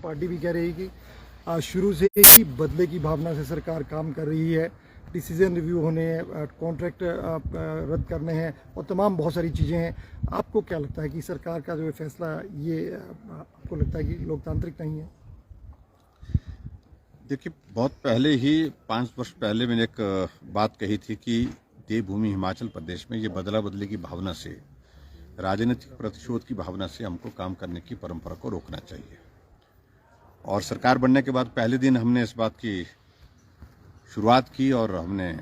Party भी कह रही है कि शुरू से ही बदले की भावना से सरकार काम कर रही है। डिसीजन रिव्यू होने हैं, कॉन्ट्रैक्ट रद्द करने हैं और तमाम बहुत सारी चीज़ें हैं। आपको क्या लगता है कि सरकार का जो फैसला ये आपको लगता है कि लोकतांत्रिक नहीं है? देखिए, बहुत पहले ही 5 वर्ष पहले मैंने एक बात कही थी कि देवभूमि हिमाचल प्रदेश में ये बदला बदली की भावना से, राजनीतिक प्रतिशोध की भावना से हमको काम करने की परंपरा को रोकना चाहिए। और सरकार बनने के बाद पहले दिन हमने इस बात की शुरुआत की और हमने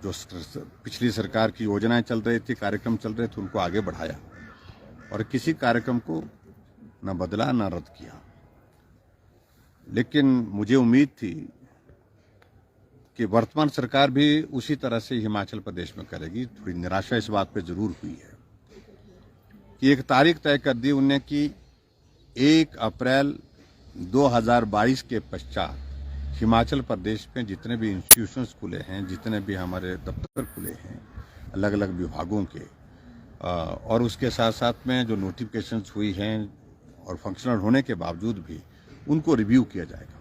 जो पिछली सरकार की योजनाएं चल रही थी, कार्यक्रम चल रहे थे, उनको आगे बढ़ाया और किसी कार्यक्रम को न बदला न रद्द किया। लेकिन मुझे उम्मीद थी कि वर्तमान सरकार भी उसी तरह से हिमाचल प्रदेश में करेगी। थोड़ी निराशा इस बात पे जरूर हुई है कि एक तारीख तय कर दी उन्होंने कि 1 अप्रैल 2022 के पश्चात हिमाचल प्रदेश में जितने भी इंस्टीट्यूशंस खुले हैं, जितने भी हमारे दफ्तर खुले हैं अलग अलग विभागों के, और उसके साथ साथ में जो नोटिफिकेशंस हुई हैं और फंक्शनल होने के बावजूद भी उनको रिव्यू किया जाएगा।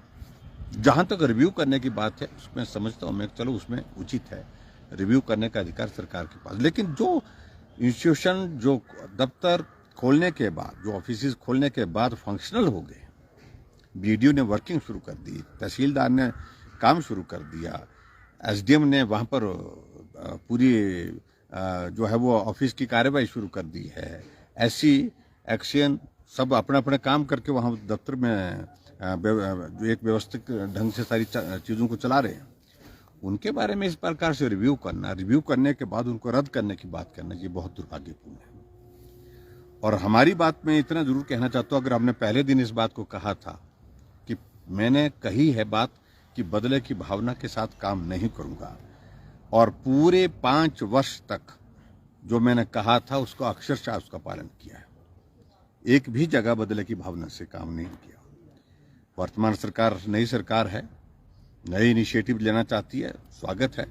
जहां तक रिव्यू करने की बात है उसमें समझता हूं मैं, चलो उसमें उचित है, रिव्यू करने का अधिकार सरकार के पास। लेकिन जो इंस्टीट्यूशन, जो दफ्तर खोलने के बाद, जो ऑफिस खोलने के बाद फंक्शनल हो गए, बीडीओ ने वर्किंग शुरू कर दी, तहसीलदार ने काम शुरू कर दिया, एसडीएम ने वहां पर पूरी जो है वो ऑफिस की कार्यवाही शुरू कर दी है, एससी एक्शन सब अपने अपने काम करके वहां दफ्तर में जो एक व्यवस्थित ढंग से सारी चीजों को चला रहे हैं, उनके बारे में इस प्रकार से रिव्यू करना, रिव्यू करने के बाद उनको रद्द करने की बात करना, ये बहुत दुर्भाग्यपूर्ण है। और हमारी बात में इतना जरूर कहना चाहता हूं, अगर हमने पहले दिन इस बात को कहा था कि मैंने कही है बात कि बदले की भावना के साथ काम नहीं करूंगा, और पूरे 5 वर्ष तक जो मैंने कहा था उसको अक्षरशः उसका पालन किया है। एक भी जगह बदले की भावना से काम नहीं किया। वर्तमान सरकार नई सरकार है, नई इनिशिएटिव लेना चाहती है, स्वागत है।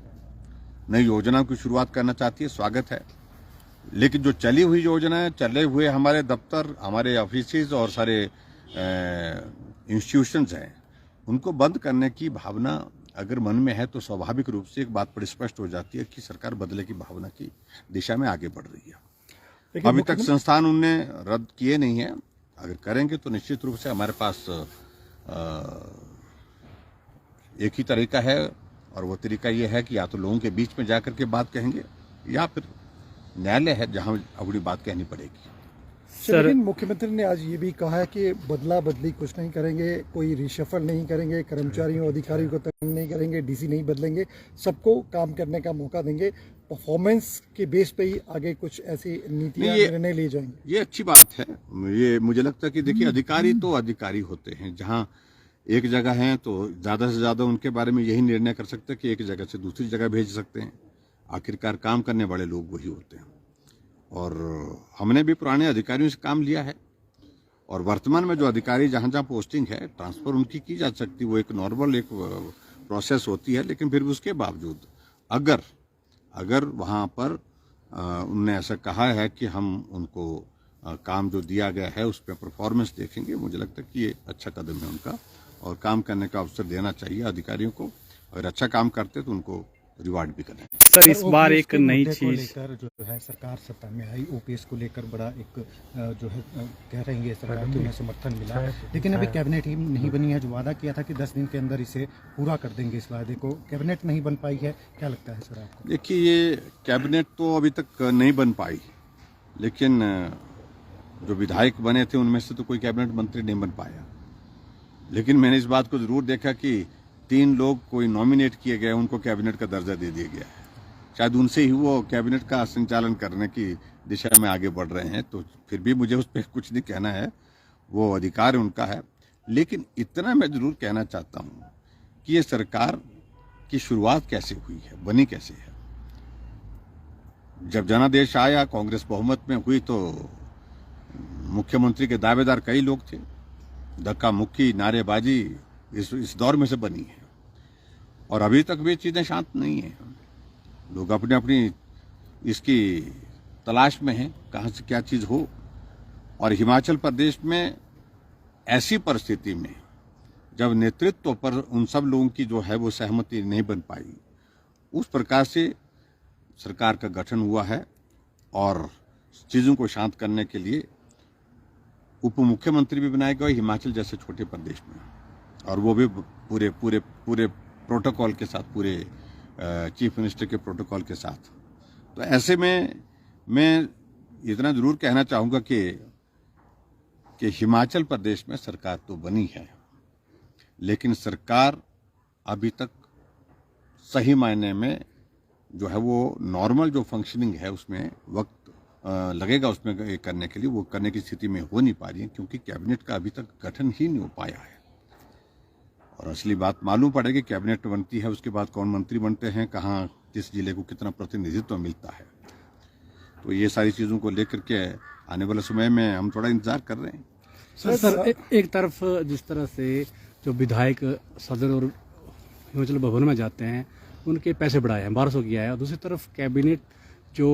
नई योजना की शुरुआत करना चाहती है, स्वागत है। लेकिन जो चली हुई योजनाएं, चले हुए हमारे दफ्तर, हमारे ऑफिसेज और सारे इंस्टीट्यूशंस हैं, उनको बंद करने की भावना अगर मन में है तो स्वाभाविक रूप से एक बात बड़ी स्पष्ट हो जाती है कि सरकार बदले की भावना की दिशा में आगे बढ़ रही है। अभी तक संस्थान उनने रद्द किए नहीं है, अगर करेंगे तो निश्चित रूप से हमारे पास एक ही तरीका है, और वो तरीका ये है कि या तो लोगों के बीच में जाकर के बात कहेंगे या फिर न्यायालय है जहां अपनी बात कहनी पड़ेगी। लेकिन मुख्यमंत्री ने आज ये भी कहा है कि बदला बदली कुछ नहीं करेंगे, कोई रिशफल नहीं करेंगे, कर्मचारियों अधिकारियों को तंग नहीं करेंगे, डीसी नहीं बदलेंगे, सबको काम करने का मौका देंगे, परफॉर्मेंस के बेस पे ही आगे कुछ ऐसी नीतियां निर्णय लिए जाएंगे। ये अच्छी बात है। ये मुझे लगता है कि देखिए, अधिकारी तो अधिकारी होते हैं, जहां एक जगह हैं तो ज्यादा से ज्यादा उनके बारे में यही निर्णय कर सकते हैं कि एक जगह से दूसरी जगह भेज सकते हैं। आखिरकार काम करने वाले लोग वही होते हैं, और हमने भी पुराने अधिकारियों से काम लिया है, और वर्तमान में जो अधिकारी जहां जहां पोस्टिंग है, ट्रांसफर उनकी की जा सकती है, वो एक नॉर्मल एक प्रोसेस होती है। लेकिन फिर भी उसके बावजूद अगर वहां पर उन्होंने ऐसा कहा है कि हम उनको काम जो दिया गया है उस पर परफॉर्मेंस देखेंगे, मुझे लगता है कि ये अच्छा कदम है उनका, और काम करने का अवसर देना चाहिए अधिकारियों को। अगर अच्छा काम करते तो उनको रिवार्ड भी करें। सर, इस बार एक नई चीज लेकर जो है सरकार सत्ता में आई, ओपीएस को लेकर बड़ा एक जो है कह रही है सरकार की उन्हें समर्थन मिला, लेकिन अभी कैबिनेट ही नहीं बनी है। जो वादा किया था कि 10 दिन के अंदर इसे पूरा कर देंगे, इस वादे को कैबिनेट नहीं बन पाई है, क्या लगता है सर आपको? देखिए, ये कैबिनेट तो अभी तक नहीं बन पाई, लेकिन जो विधायक बने थे उनमें से तो कोई कैबिनेट मंत्री नहीं बन पाया। लेकिन मैंने इस बात को जरूर देखा कि 3 लोग कोई नॉमिनेट किए गए, उनको कैबिनेट का दर्जा दे दिया गया है। शायद उनसे ही वो कैबिनेट का संचालन करने की दिशा में आगे बढ़ रहे हैं, तो फिर भी मुझे उस पर कुछ नहीं कहना है, वो अधिकार उनका है। लेकिन इतना मैं जरूर कहना चाहता हूं कि ये सरकार की शुरुआत कैसे हुई है, बनी कैसे है। जब जनादेश आया, कांग्रेस बहुमत में हुई, तो मुख्यमंत्री के दावेदार कई लोग थे। धक्का मुक्की, नारेबाजी इस दौर में से बनी है, और अभी तक भी चीजें शांत नहीं है। लोग अपनी अपनी इसकी तलाश में हैं, कहां से क्या चीज हो। और हिमाचल प्रदेश में ऐसी परिस्थिति में जब नेतृत्व पर उन सब लोगों की जो है वो सहमति नहीं बन पाई, उस प्रकार से सरकार का गठन हुआ है और चीज़ों को शांत करने के लिए उप मुख्यमंत्री भी बनाए गए हिमाचल जैसे छोटे प्रदेश में, और वो भी पूरे पूरे पूरे प्रोटोकॉल के साथ, पूरे चीफ मिनिस्टर के प्रोटोकॉल के साथ। तो ऐसे में मैं इतना जरूर कहना चाहूँगा कि हिमाचल प्रदेश में सरकार तो बनी है, लेकिन सरकार अभी तक सही मायने में जो है वो नॉर्मल जो फंक्शनिंग है उसमें वक्त लगेगा उसमें करने के लिए, वो करने की स्थिति में हो नहीं पा रही है, क्योंकि कैबिनेट का अभी तक गठन ही नहीं हो पाया है। और असली बात मालूम पड़ेगी, कैबिनेट बनती है उसके बाद कौन मंत्री बनते हैं, कहाँ किस जिले को कितना प्रतिनिधित्व मिलता है। तो ये सारी चीज़ों को लेकर के आने वाले समय में हम थोड़ा इंतजार कर रहे हैं। सर एक तरफ जिस तरह से जो विधायक सदन और हिमाचल भवन में जाते हैं उनके पैसे बढ़ाए हैं, 1200 किया है, और दूसरी तरफ कैबिनेट जो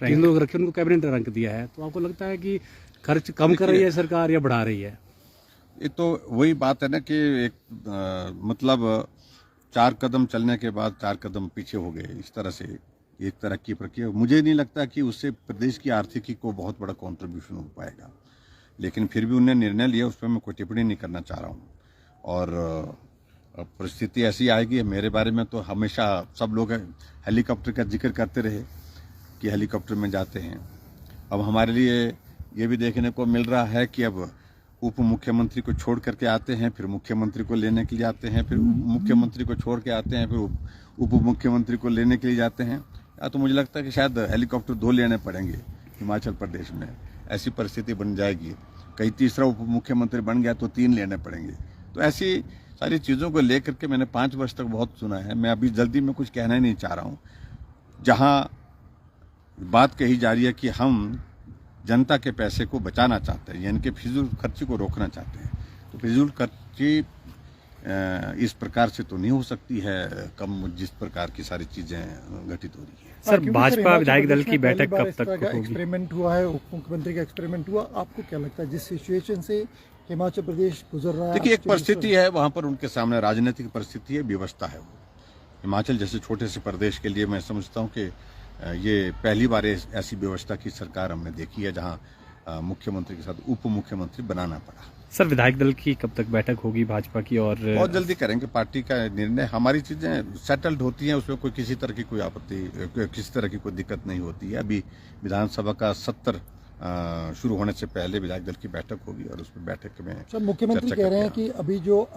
रैंक लोग रखे उनको कैबिनेट रैंक दिया है। तो आपको लगता है कि खर्च कम कर रही है सरकार या बढ़ा रही है? ये तो वही बात है ना कि एक मतलब 4 कदम चलने के बाद 4 कदम पीछे हो गए, इस तरह से एक तरक्की प्रक्रिया। मुझे नहीं लगता कि उससे प्रदेश की आर्थिकी को बहुत बड़ा कंट्रीब्यूशन हो पाएगा, लेकिन फिर भी उन्होंने निर्णय लिया, उस पर मैं कोई टिप्पणी नहीं करना चाह रहा हूँ। और परिस्थिति ऐसी आएगी, मेरे बारे में तो हमेशा सब लोग हेलीकॉप्टर का जिक्र करते रहे कि हेलीकॉप्टर में जाते हैं। अब हमारे लिए ये भी देखने को मिल रहा है कि अब उप मुख्यमंत्री को छोड़ करके आते हैं, फिर मुख्यमंत्री को लेने के लिए आते हैं, फिर मुख्यमंत्री को छोड़ के आते हैं, फिर उप मुख्यमंत्री को लेने के लिए जाते हैं। या तो मुझे लगता है कि शायद हेलीकॉप्टर 2 लेने पड़ेंगे हिमाचल प्रदेश में, ऐसी परिस्थिति बन जाएगी। कहीं तीसरा उप मुख्यमंत्री बन गया तो 3 लेने पड़ेंगे। तो ऐसी सारी चीज़ों को लेकर के मैंने 5 वर्ष तक बहुत सुना है। मैं अभी जल्दी में कुछ कहना ही नहीं चाह रहा हूँ। जहाँ बात कही जा रही है कि हम जनता के पैसे को बचाना चाहते हैं, यानी कि फिजूल खर्ची को रोकना चाहते हैं, तो फिजूल खर्ची इस प्रकार से तो नहीं हो सकती है कम, जिस प्रकार की सारी चीजें घटित हो रही है। सर भाजपा विधायक दल की बैठक कब तक होगी? एक्सपेरिमेंट हुआ है, उप मुख्यमंत्री का एक्सपेरिमेंट हुआ, आपको क्या लगता है जिस सिचुएशन से हिमाचल प्रदेश गुजर रहा है? देखिए, एक परिस्थिति है वहां पर, उनके सामने राजनीतिक परिस्थिति है, व्यवस्था है। वो हिमाचल जैसे छोटे से प्रदेश के लिए मैं समझता हूँ कि ये पहली बार ऐसी व्यवस्था की सरकार हमने देखी है जहां मुख्यमंत्री के साथ उप मुख्यमंत्री बनाना पड़ा। सर विधायक दल की कब तक बैठक होगी भाजपा की? और बहुत जल्दी करेंगे, पार्टी का निर्णय, हमारी चीजें सेटल्ड होती हैं, उसमें कोई किसी तरह की कोई आपत्ति, किसी तरह की कोई दिक्कत नहीं होती है। अभी विधानसभा का सत्र शुरू होने से पहले विधायक दल की बैठक होगी और उसमें बैठक में सर मुख्यमंत्री कह रहे हैं कि अभी जो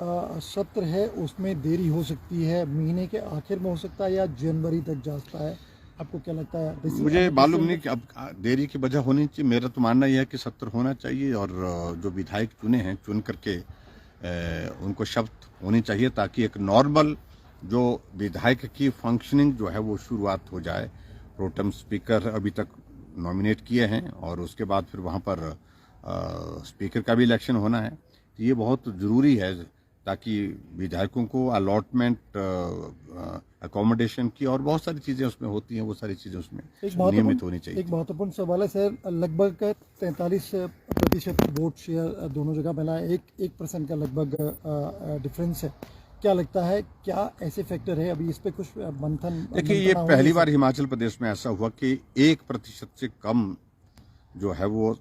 सत्र है उसमें देरी हो सकती है, महीने के आखिर में हो सकता है या जनवरी तक जा सकता है। आपको क्या लगता है? मुझे मालूम नहीं कि अब देरी की वजह होनी चाहिए। मेरा तो मानना यह है कि सत्र होना चाहिए और जो विधायक चुने हैं चुन करके उनको शपथ होनी चाहिए, ताकि एक नॉर्मल जो विधायक की फंक्शनिंग जो है वो शुरुआत हो जाए। प्रोटेम स्पीकर अभी तक नॉमिनेट किए हैं और उसके बाद फिर वहाँ पर स्पीकर का भी इलेक्शन होना है। तो ये बहुत ज़रूरी है ताकि विधायकों को अलॉटमेंट, अकोमोडेशन की और बहुत सारी चीज़ें उसमें होती हैं, वो सारी चीज़ें उसमें नियमित होनी चाहिए। एक महत्वपूर्ण सवाल है सर, लगभग 43% वोट शेयर दोनों जगह मिला है, 1% का लगभग डिफरेंस है। क्या लगता है, क्या ऐसे फैक्टर है? अभी इस पे कुछ मंथन? देखिए, ये पहली बार हिमाचल प्रदेश में ऐसा हुआ कि 1% से कम जो है वो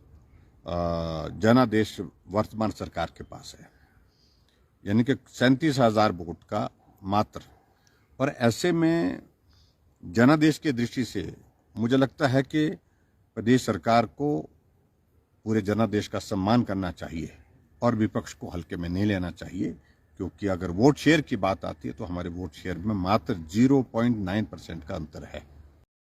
जनादेश वर्तमान सरकार के पास है, यानी कि 37,000 वोट का मात्र। और ऐसे में जनादेश की दृष्टि से मुझे लगता है कि प्रदेश सरकार को पूरे जनादेश का सम्मान करना चाहिए और विपक्ष को हल्के में नहीं लेना चाहिए, क्योंकि अगर वोट शेयर की बात आती है तो हमारे वोट शेयर में मात्र 0.9% का अंतर है।